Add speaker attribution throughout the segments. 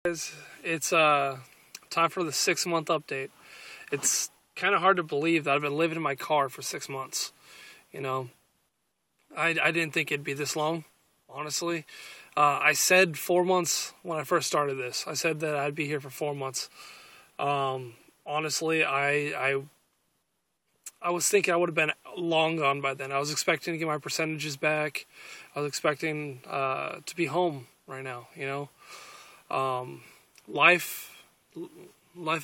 Speaker 1: Guys, it's time for the 6 month update. It's kind of hard to believe that I've been living in my car for 6 months. You know, I didn't think it'd be this long, honestly. I said 4 months when I first started this. I said that I'd be here for 4 months. Honestly, I was thinking I would have been long gone by then. I was expecting to get my percentages back. I was expecting to be home right now. Life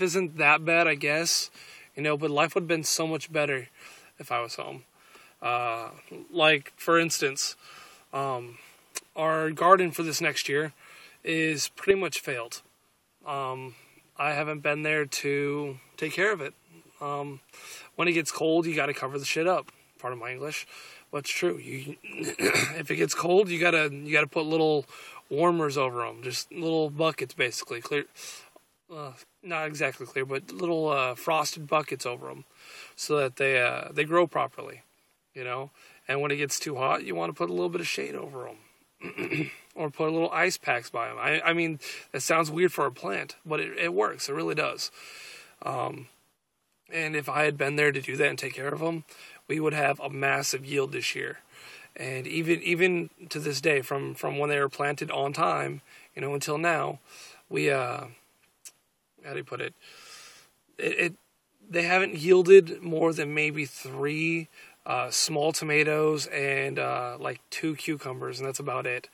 Speaker 1: isn't that bad, I guess, but life would have been so much better if I was home. Like, for instance, our garden for this next year is pretty much failed. I haven't been there to take care of it. When it gets cold, you got to cover the shit up. Pardon my English, but it's true. If it gets cold, you gotta put little warmers over them, just little buckets, basically clear. Not exactly clear, but little frosted buckets over them, so that they grow properly. And when it gets too hot, you want to put a little bit of shade over them, or put a little ice packs by them. I mean, that sounds weird for a plant, but it works. It really does. And if I had been there to do that and take care of them, we would have a massive yield this year. And even to this day, from when they were planted on time, until now, we how do you put it? They haven't yielded more than maybe 3 small tomatoes and like 2 cucumbers, and that's about it.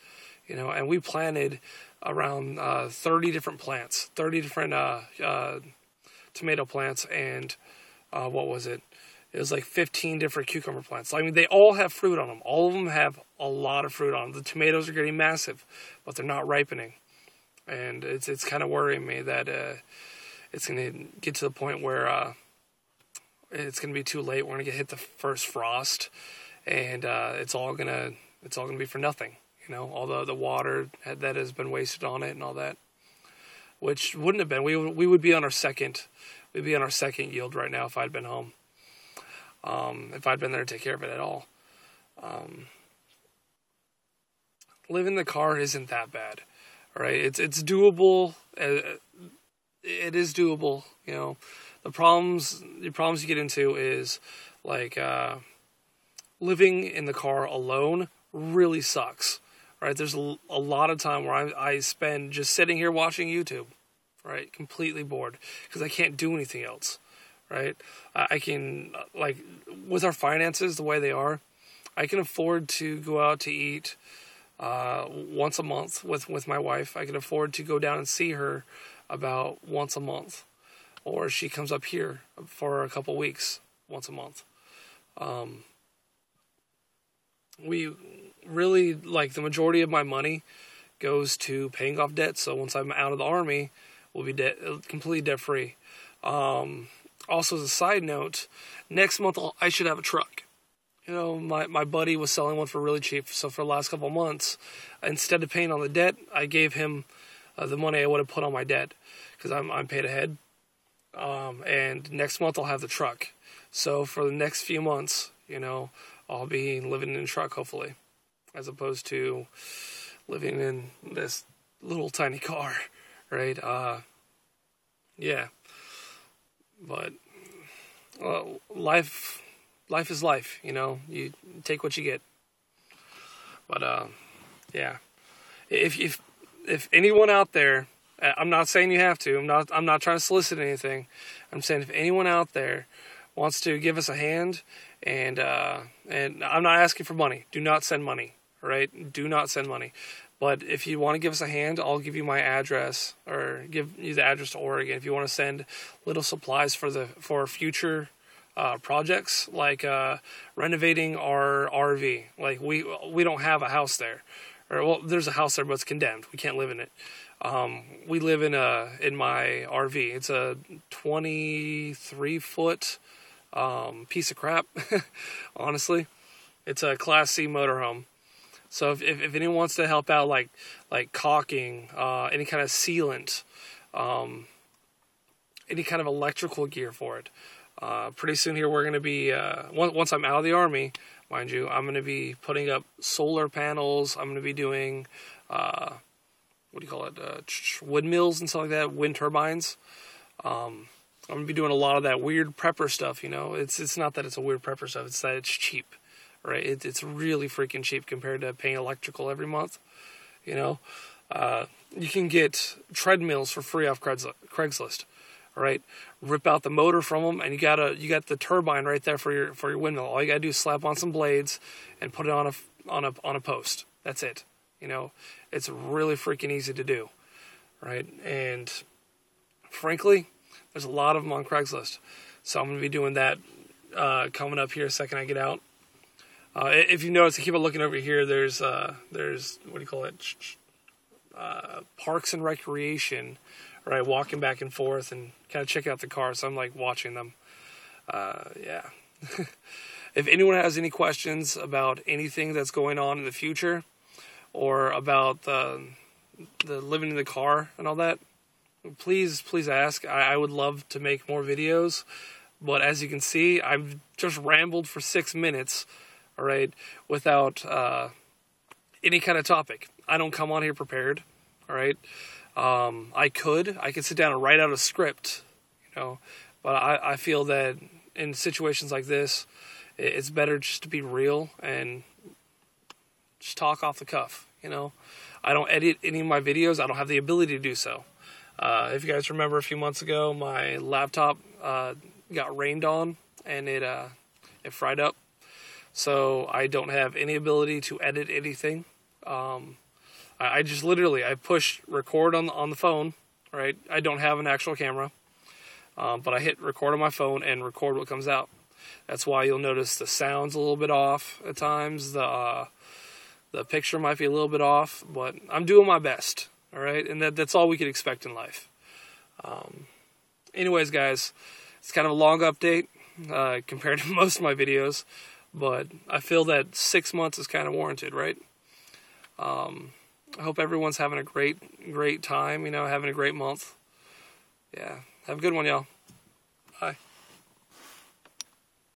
Speaker 1: And we planted around 30 different plants, 30 different tomato plants, and what was it? It was like 15 different cucumber plants. I mean, they all have fruit on them. All of them have a lot of fruit on them. The tomatoes are getting massive, but they're not ripening. And it's kind of worrying me that it's going to get to the point where it's going to be too late. We're going to hit the first frost, and it's all going to be for nothing. All the water that has been wasted on it and all that, which wouldn't have been. We would be on our second. We'd be on our second yield right now if I'd been home. If I'd been there to take care of it at all. Living in the car isn't that bad, right? It's doable. It is doable. The problems you get into is like living in the car alone really sucks, right? There's a lot of time where I spend just sitting here watching YouTube, right? Completely bored because I can't do anything else. Right? I can, like, with our finances the way they are, I can afford to go out to eat once a month with my wife. I can afford to go down and see her about once a month. Or she comes up here for a couple weeks once a month. We really, like, the majority of my money goes to paying off debt. So once I'm out of the Army, we'll be completely debt-free. Also, as a side note, next month I should have a truck. My buddy was selling one for really cheap. So for the last couple of months, instead of paying on the debt, I gave him the money I would have put on my debt because I'm paid ahead. And next month I'll have the truck. So for the next few months, I'll be living in a truck hopefully, as opposed to living in this little tiny car, right? Yeah. But life is life, You take what you get. But yeah. If anyone out there, I'm not saying you have to. I'm not trying to solicit anything. I'm saying if anyone out there wants to give us a hand, and I'm not asking for money. Do not send money. All right? Do not send money. But if you want to give us a hand, I'll give you my address, or give you the address to Oregon. If you want to send little supplies for future projects, like renovating our RV. Like we don't have a house there, or well, there's a house there, but it's condemned. We can't live in it. We live in my RV. It's a 23-foot piece of crap. Honestly, it's a Class C motorhome. So if anyone wants to help out, like caulking, any kind of sealant, any kind of electrical gear for it, pretty soon here we're going to be, once I'm out of the Army, mind you, I'm going to be putting up solar panels. I'm going to be doing what do you call it, windmills and stuff like that, wind turbines. I'm going to be doing a lot of that weird prepper stuff, you know. It's not that it's a weird prepper stuff, it's that it's cheap, right? It's really freaking cheap compared to paying electrical every month, you know. You can get treadmills for free off Craigslist, right? Rip out the motor from them, and you got the turbine right there for your windmill. All you got to do is slap on some blades and put it on a post. That's it. You know, it's really freaking easy to do, right? And frankly, there's a lot of them on Craigslist. So I'm going to be doing that coming up here the second I get out. If you notice, I keep on looking over here. There's what do you call it? Parks and Recreation, right? Walking back and forth and kind of check out the cars. So I'm like watching them. Yeah. If anyone has any questions about anything that's going on in the future, or about the living in the car and all that, please ask. I would love to make more videos, but as you can see, I've just rambled for 6 minutes, all right, without any kind of topic. I don't come on here prepared, all right. I could sit down and write out a script, you know, but I feel that in situations like this, it's better just to be real and just talk off the cuff, you know. I don't edit any of my videos. I don't have the ability to do so. If you guys remember a few months ago, my laptop got rained on and it fried up. So I don't have any ability to edit anything. I just literally, I push record on the phone, right? I don't have an actual camera, but I hit record on my phone and record what comes out. That's why you'll notice the sound's a little bit off at times. The picture might be a little bit off, but I'm doing my best, all right? And that's all we could expect in life. Anyways, guys, it's kind of a long update compared to most of my videos, but I feel that 6 months is kind of warranted, right? I hope everyone's having a great time, you know, having a great month. Yeah, have a good one, y'all. Bye.